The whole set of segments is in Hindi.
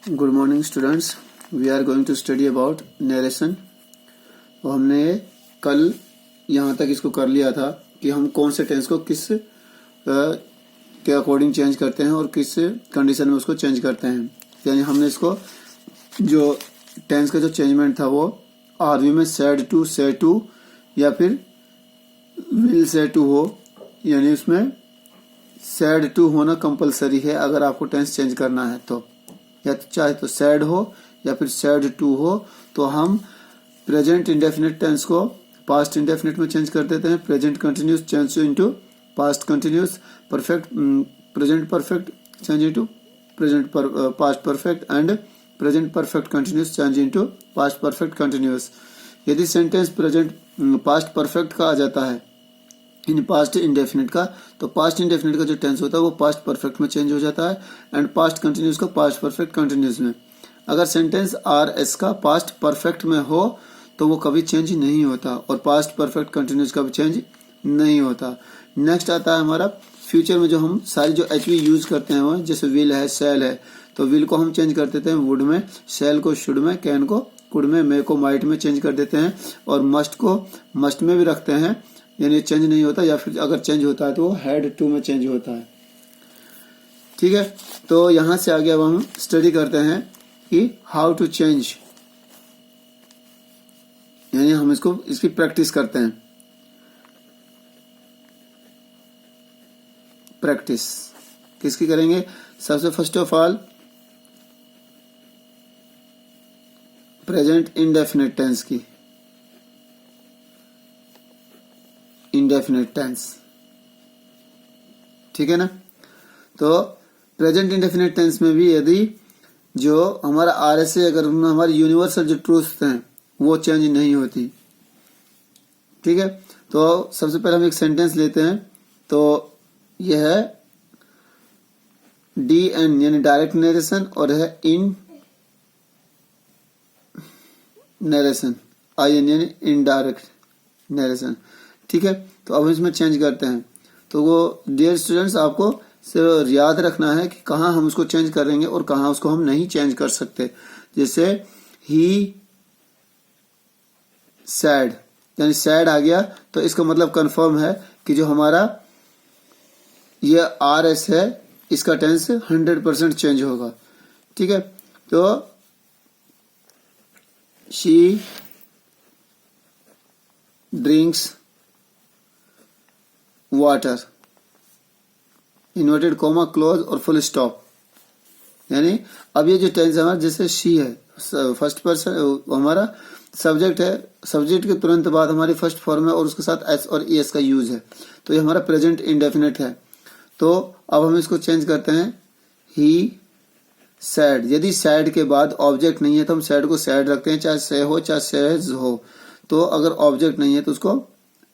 Good morning students, we are going to study about narration. तो हमने कल यहाँ तक इसको कर लिया था कि हम कौन से टेंस को किस के अकॉर्डिंग चेंज करते हैं और किस कंडीशन में उसको चेंज करते हैं। यानी हमने इसको जो टेंस का जो चेंजमेंट था वो आरवी में सेड टू से टू या फिर विल से टू हो, यानी उसमें सेड टू होना कंपलसरी है अगर आपको टेंस चेंज करना है तो, या तो चाहे तो सैड हो या फिर सैड टू हो। तो हम प्रेजेंट इंडेफिनिट टेंस को पास्ट इंडेफिनिट में चेंज कर देते हैं। Present continuous change into past continuous, perfect present perfect change into present past perfect and present perfect continuous change into past perfect continuous. यदि सेंटेंस प्रेजेंट पास्ट परफेक्ट का आ जाता है इन पास्ट इंडेफिनिट का, तो पास्ट इंडेफिनिट का जो टेंस होता है वो पास्ट परफेक्ट में चेंज हो जाता है एंड पास्ट कंटिन्यूस का पास्ट परफेक्ट कंटिन्यूस में। अगर सेंटेंस आर एस का पास्ट परफेक्ट में हो तो वो कभी चेंज नहीं होता और पास्ट परफेक्ट कंटिन्यूस का भी चेंज नहीं होता। नेक्स्ट आता है हमारा फ्यूचर में जो हम सारी जो एच वी यूज करते हैं वो, जैसे विल है, सेल है, तो विल को हम चेंज कर देते हैं वुड में, सेल को शुड में, कैन को कुड में, मे को माइट में चेंज कर देते हैं और मस्ट को मस्ट में भी रखते हैं, यानी चेंज नहीं होता, या फिर अगर चेंज होता है तो वो हैड टू में चेंज होता है। ठीक है, तो यहां से आगे अब हम स्टडी करते हैं कि हाउ टू चेंज, यानी हम इसकी प्रैक्टिस करते हैं। प्रैक्टिस किसकी करेंगे? सबसे first of all present indefinite tense की, इंडेफिनिट टेंस। ठीक है ना? तो प्रेजेंट इंडेफिनिट टेंस में भी यदि जो हमारा आरएसए, अगर हमारी यूनिवर्सल जो ट्रूथ्स हैं वो चेंज नहीं होती। ठीक है, तो सबसे पहले हम एक सेंटेंस लेते हैं। तो यह है डी एन यानी डायरेक्ट नरेशन और है इन नरेशन, आई एन यानी इनडायरेक्ट नरेशन। ठीक है, तो अब इसमें चेंज करते हैं। तो वो डियर स्टूडेंट्स, आपको सिर्फ याद रखना है कि कहाँ हम उसको चेंज करेंगे और कहाँ उसको हम नहीं चेंज कर सकते। जैसे ही सैड, यानी सैड आ गया तो इसका मतलब कंफर्म है कि जो हमारा ये आर एस है इसका टेंस 100% चेंज होगा। ठीक है, तो she drinks water, inverted comma close और फुल स्टॉप। यानी अब ये जो टेंस है हमारा, जैसे शी है फर्स्ट पर्सन हमारा सब्जेक्ट है, सब्जेक्ट के तुरंत बाद हमारी फर्स्ट फॉर्म है और उसके साथ एस और ई एस का यूज है, तो ये हमारा प्रेजेंट इंडेफिनिट है। तो अब हम इसको चेंज करते हैं ही सैड। यदि सैड के बाद ऑब्जेक्ट नहीं है तो हम सैड को सैड रखते हैं, चाहे से हो चाहे सेज हो। तो अगर ऑब्जेक्ट नहीं है तो उसको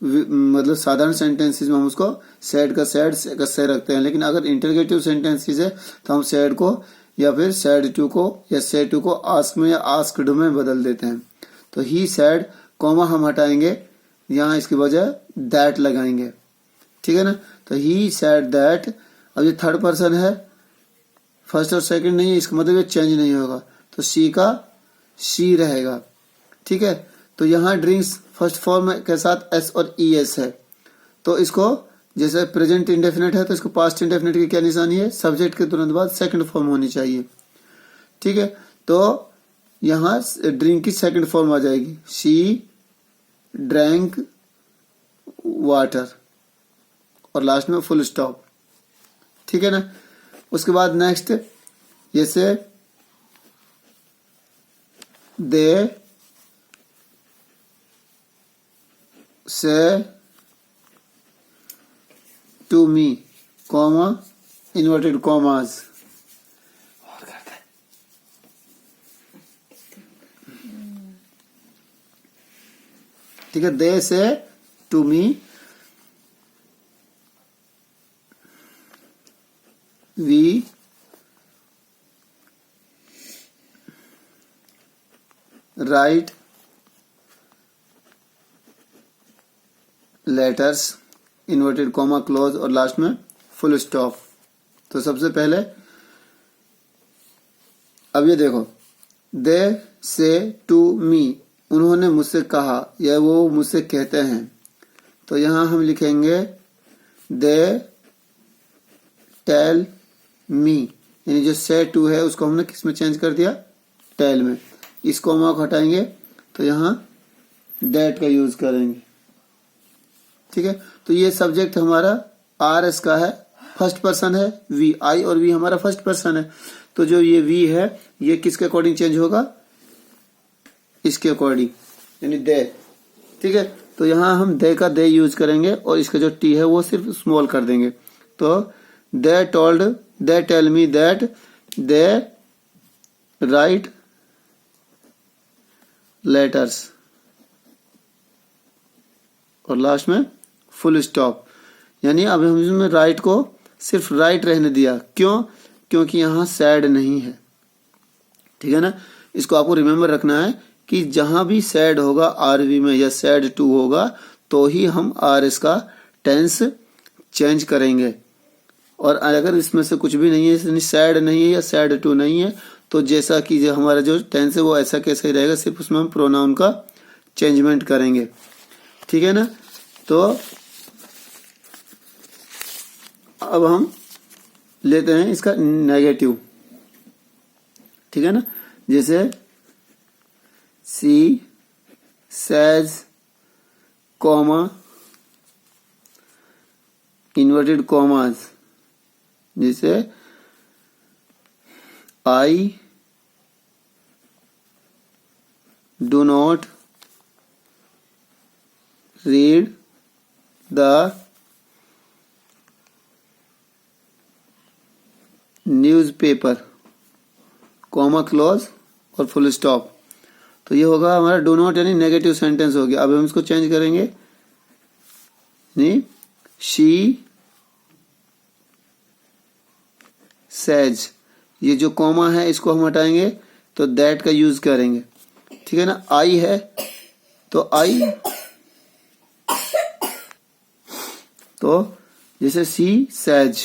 मतलब साधारण सेंटेंसेस में हम उसको सैड का सैड, से का से रखते हैं, लेकिन अगर इंटरगेटिव सेंटेंसेस है तो हम सैड को या फिर सैड टू को या से टू को आस्क में या आस्क्ड में बदल देते हैं। तो ही सैड कॉमा हम हटाएंगे, यहाँ इसकी वजह दैट लगाएंगे। ठीक है ना? तो ही सैड दैट। अब ये थर्ड पर्सन है, फर्स्ट और सेकंड नहीं है, इसका मतलब ये चेंज नहीं होगा, तो सी का शी रहेगा। ठीक है, तो यहाँ ड्रिंक्स फर्स्ट फॉर्म के साथ एस और ई एस है, तो इसको जैसे प्रेजेंट इंडेफिनिट है तो इसको पास्ट इंडेफिनिट की क्या निशानी है? सब्जेक्ट के तुरंत बाद सेकंड फॉर्म होनी चाहिए। ठीक है, तो यहाँ ड्रिंक की सेकंड फॉर्म आ जाएगी, शी ड्रैंक वाटर और लास्ट में फुल स्टॉप। ठीक है ना? उसके बाद नेक्स्ट जैसे they said to me comma inverted commas. ठीक है, they said to me we write letters, inverted comma close और लास्ट में फुल स्टॉप। तो सबसे पहले अब ये देखो, दे से टू मी, उन्होंने मुझसे कहा या वो मुझसे कहते हैं, तो यहां हम लिखेंगे दे टेल मी, यानी जो से टू है उसको हमने किस में चेंज कर दिया, टेल में। इस कॉमा को हटाएंगे तो यहाँ दैट का यूज करेंगे। ठीक है, तो ये सब्जेक्ट हमारा आर एस का है, फर्स्ट पर्सन है, वी, आई और वी हमारा फर्स्ट पर्सन है। तो जो ये वी है ये किसके अकॉर्डिंग चेंज होगा, इसके अकॉर्डिंग, यानी दे। ठीक है, तो यहां हम दे का दे यूज करेंगे और इसका जो टी है वो सिर्फ स्मॉल कर देंगे। तो they told, they tell me that they write letters, और लास्ट में फुल स्टॉप। यानी अब हम इसमें राइट को सिर्फ राइट रहने दिया, क्यों, क्योंकि यहां सैड नहीं है। ठीक है ना, इसको आपको रिमेम्बर रखना है कि जहां भी सैड होगा आरवी में या सैड टू होगा तो ही हम आर एस का टेंस चेंज करेंगे। और अगर इसमें से कुछ भी नहीं है, सैड नहीं है या सैड टू नहीं है, तो जैसा कि जो हमारा जो टेंस है वो ऐसा कैसा ही रहेगा, सिर्फ उसमें हम प्रोनाउन का चेंजमेंट करेंगे। ठीक है ना, तो अब हम लेते हैं इसका नेगेटिव। ठीक है ना, जैसे she says comma inverted commas, जैसे I do not read the newspaper, comma close और फुल स्टॉप। तो ये होगा हमारा डू नॉट, यानी नेगेटिव सेंटेंस हो गया। अब हम इसको चेंज करेंगे, शी सेज, ये जो कॉमा है इसको हम हटाएंगे तो दैट का यूज करेंगे। ठीक है ना, आई है तो आई, तो जैसे सी सेज,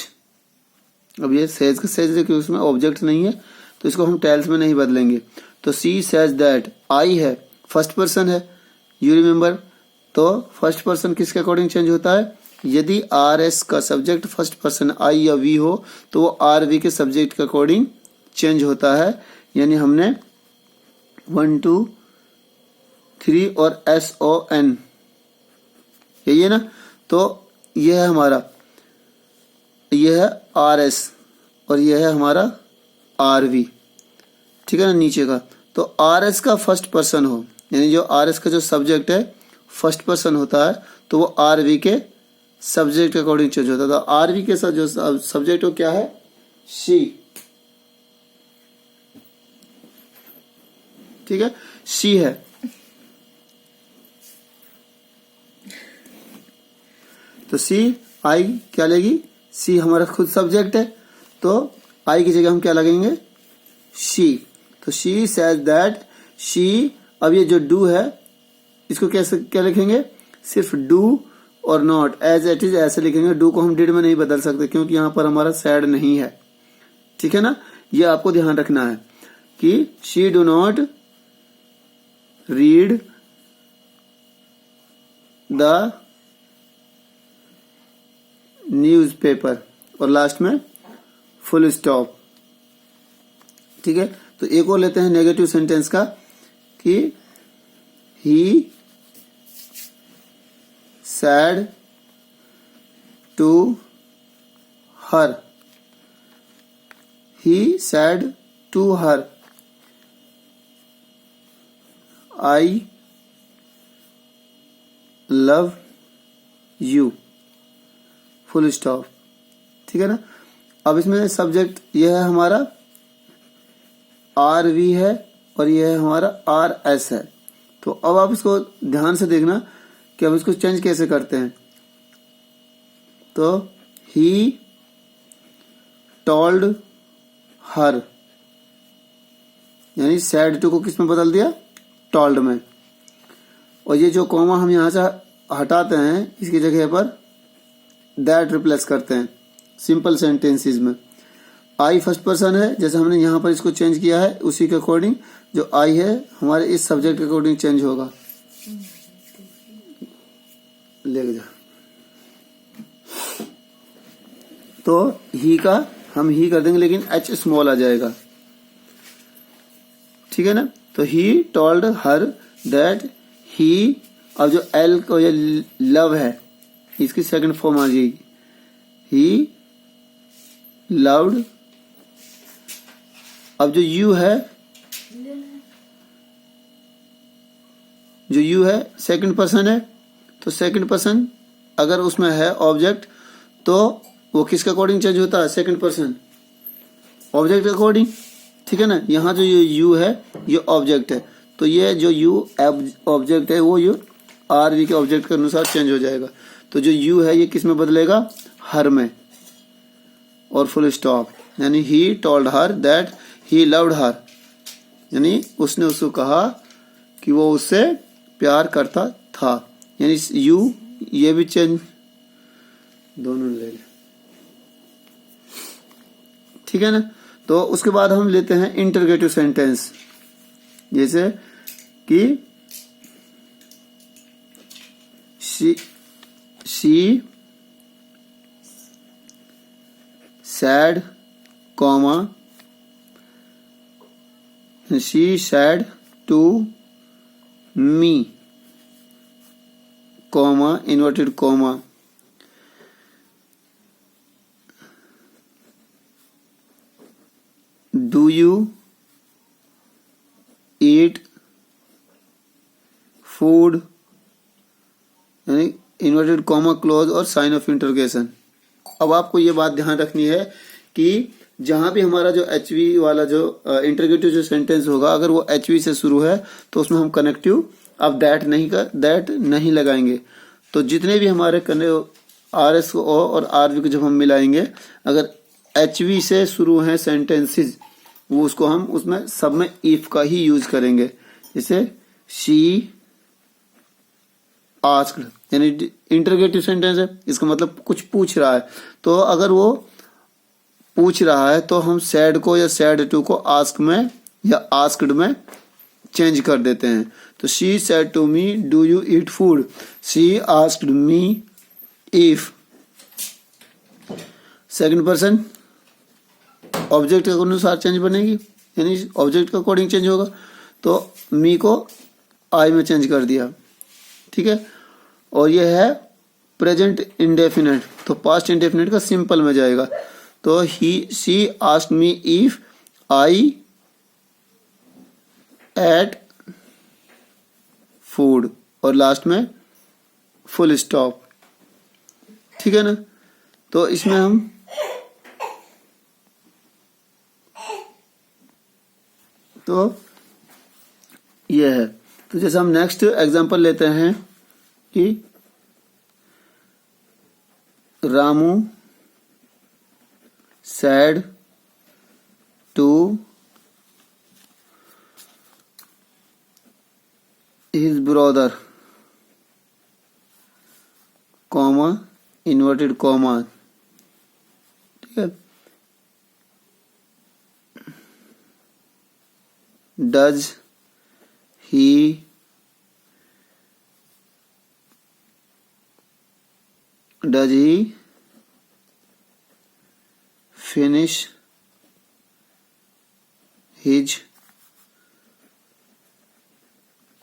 अब ये सेज का सेज देखिए उसमें ऑब्जेक्ट नहीं है तो इसको हम टेल्स में नहीं बदलेंगे। तो सी सेज दैट, आई है, फर्स्ट पर्सन है, यू रिमेम्बर। तो फर्स्ट पर्सन किसके अकॉर्डिंग चेंज होता है, यदि आर एस का सब्जेक्ट फर्स्ट पर्सन आई या वी हो तो वो आर वी के सब्जेक्ट के अकॉर्डिंग चेंज होता है। यानी हमने 1 2 3 और एस ओ एन, यही है ना। तो यह है हमारा, यह है आर एस और यह है हमारा आर वी। ठीक है ना, नीचे का। तो आर एस का फर्स्ट पर्सन हो, यानी जो आर एस का जो सब्जेक्ट है फर्स्ट पर्सन होता है तो वो आर वी के सब्जेक्ट के अकॉर्डिंग चेंज होता है। तो आर वी के साथ जो सब्जेक्ट हो क्या है, शी। ठीक है, शी है। तो सी, आई क्या लेगी, सी हमारा खुद सब्जेक्ट है तो आई की जगह हम क्या लगेंगे, शी। तो शी सेज दैट, शी, अब ये जो डू है इसको कैसे क्या लिखेंगे, सिर्फ डू और नॉट, एज इट इज ऐसे लिखेंगे। डू को हम डिड में नहीं बदल सकते क्योंकि यहां पर हमारा सैड नहीं है। ठीक है ना, ये आपको ध्यान रखना है कि she do not read the newspaper और लास्ट में फुल स्टॉप। ठीक है, तो एक और लेते हैं नेगेटिव सेंटेंस का कि he said to her, he said to her, I love you, full stop. ठीक है ना, अब इसमें सब्जेक्ट यह है हमारा आर वी है और यह है हमारा आर एस है। तो अब आप इसको ध्यान से देखना कि अब इसको चेंज कैसे करते हैं। तो ही टोल्ड हर, यानी सैड टू को किस में बदल दिया, टोल्ड में। और ये जो कॉमा हम यहां से हटाते हैं इसकी जगह पर दैट रिप्लेस करते हैं सिंपल सेंटेंसेस में। आई फर्स्ट पर्सन है, जैसे हमने यहाँ पर इसको चेंज किया है उसी के अकॉर्डिंग जो आई है हमारे इस सब्जेक्ट के अकॉर्डिंग चेंज होगा। ले जा तो ही का हम ही कर देंगे लेकिन एच स्मॉल आ जाएगा, ठीक है ना। तो he told her that he, अब जो एल को ये लव है इसकी सेकंड फॉर्म आ जाएगी, ही लव्ड। अब जो यू है, जो यू है सेकंड पर्सन है, तो सेकंड पर्सन अगर उसमें है ऑब्जेक्ट तो वो किसके अकॉर्डिंग चेंज होता है, सेकंड पर्सन ऑब्जेक्ट के अकॉर्डिंग, ठीक है ना। यहाँ जो ये यू है ये ऑब्जेक्ट है, तो ये जो यू ऑब्जेक्ट है वो यू आर वी के ऑब्जेक्ट के अनुसार चेंज हो जाएगा। तो जो यू है ये किस में बदलेगा, हर में, और फुल स्टॉप। यानी he told her that he loved her, यानी उसने उसको कहा कि वो उससे प्यार करता था। यानी यू ये भी चेंज दोनों ले ले, ठीक है ना। तो उसके बाद हम लेते हैं इंटरगेटिव सेंटेंस, जैसे कि she said comma, she said to me comma inverted comma, do you eat food, यानी इन्वर्टेड कॉमा क्लोज और साइन ऑफ इंटरोगेशन। अब आपको ये बात ध्यान रखनी है कि जहां भी हमारा जो एचवी वाला जो इंटरोगेटिव जो सेंटेंस होगा अगर वो एचवी से शुरू है तो उसमें हम कनेक्टिव अब दैट नहीं लगाएंगे। तो जितने भी हमारे आर एस ओ और आर वी को जब हम मिलाएंगे अगर एचवी से शुरू है सेंटेंसेस वो उसको हम उसमें सब में इफ का ही यूज करेंगे। जैसे शी आस्क्ड, यानी इंटरोगेटिव सेंटेंस है, इसका मतलब कुछ पूछ रहा है, तो अगर वो पूछ रहा है तो हम सैड को या सैड टू को आस्क में या आस्क्ड में चेंज कर देते हैं। तो she said to me do you eat food, she asked me if, second person object के अनुसार चेंज बनेगी, यानी ऑब्जेक्ट के अकॉर्डिंग चेंज होगा। तो मी को आई में चेंज कर दिया, ठीक है। और ये है प्रेजेंट इंडेफिनेट, तो पास्ट इंडेफिनेट का सिंपल में जाएगा। तो he she asked me if I ate food, और लास्ट में फुल स्टॉप, ठीक है ना। तो इसमें हम तो ये है। तो जैसे हम नेक्स्ट एग्जांपल लेते हैं कि Ramu said to his brother comma inverted comma, ठीक है। Does he finish his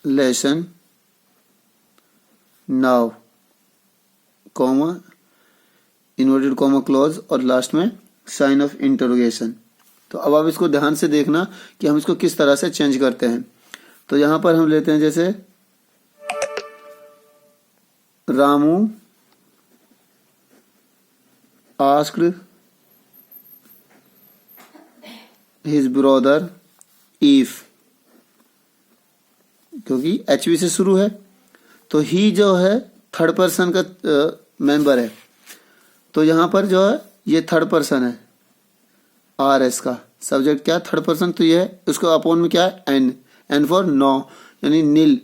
lesson now, comma inverted comma close और लास्ट में साइन ऑफ इंटरोगेशन। तो अब आप इसको ध्यान से देखना कि हम इसको किस तरह से चेंज करते हैं। तो यहां पर हम लेते हैं जैसे Ramu asked his brother if, क्योंकि एचवी से शुरू है तो ही जो है थर्ड पर्सन का मेंबर है, तो यहां पर जो है ये थर्ड पर्सन है, आर एस का सब्जेक्ट क्या थर्ड पर्सन, तो ये है उसको अपोन में क्या है एन फॉर नो यानी नील,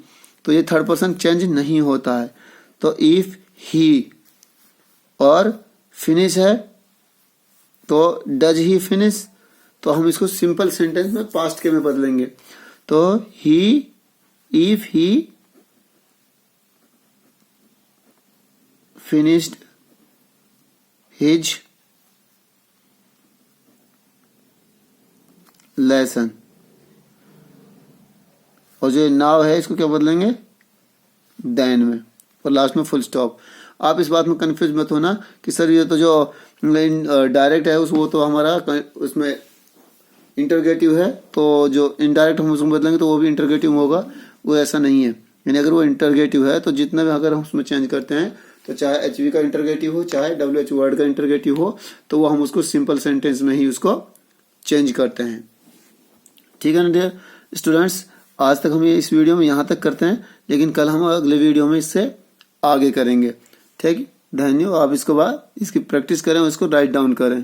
तो ये थर्ड पर्सन चेंज नहीं होता है। तो इफ ही और फिनिश है तो डज ही फिनिश, तो हम इसको सिंपल सेंटेंस में पास्ट के में बदलेंगे। तो he, if he finished his lesson, और जो नाउ है इसको क्या बदलेंगे, देन में, और लास्ट में फुल स्टॉप। आप इस बात में कंफ्यूज मत होना कि सर ये तो जो डायरेक्ट है वो तो हमारा उसमें इंटरोगेटिव है, तो जो इनडायरेक्ट हम उसमें बदलेंगे तो वो भी इंटरोगेटिव होगा। वो ऐसा नहीं है, यानी अगर वो इंटरोगेटिव है तो जितना भी अगर हम उसमें चेंज करते हैं, तो चाहे एचवी का इंटरोगेटिव हो चाहे WH वर्ड का इंटरोगेटिव हो, तो वो हम उसको सिंपल सेंटेंस में ही उसको चेंज करते हैं। ठीक है ना डियर स्टूडेंट्स, आज तक हम ये इस वीडियो में यहाँ तक करते हैं, लेकिन कल हम अगले वीडियो में इससे आगे करेंगे। ठीक, धन्यवाद। आप इसको बाद इसकी प्रैक्टिस करें, इसको राइट डाउन करें।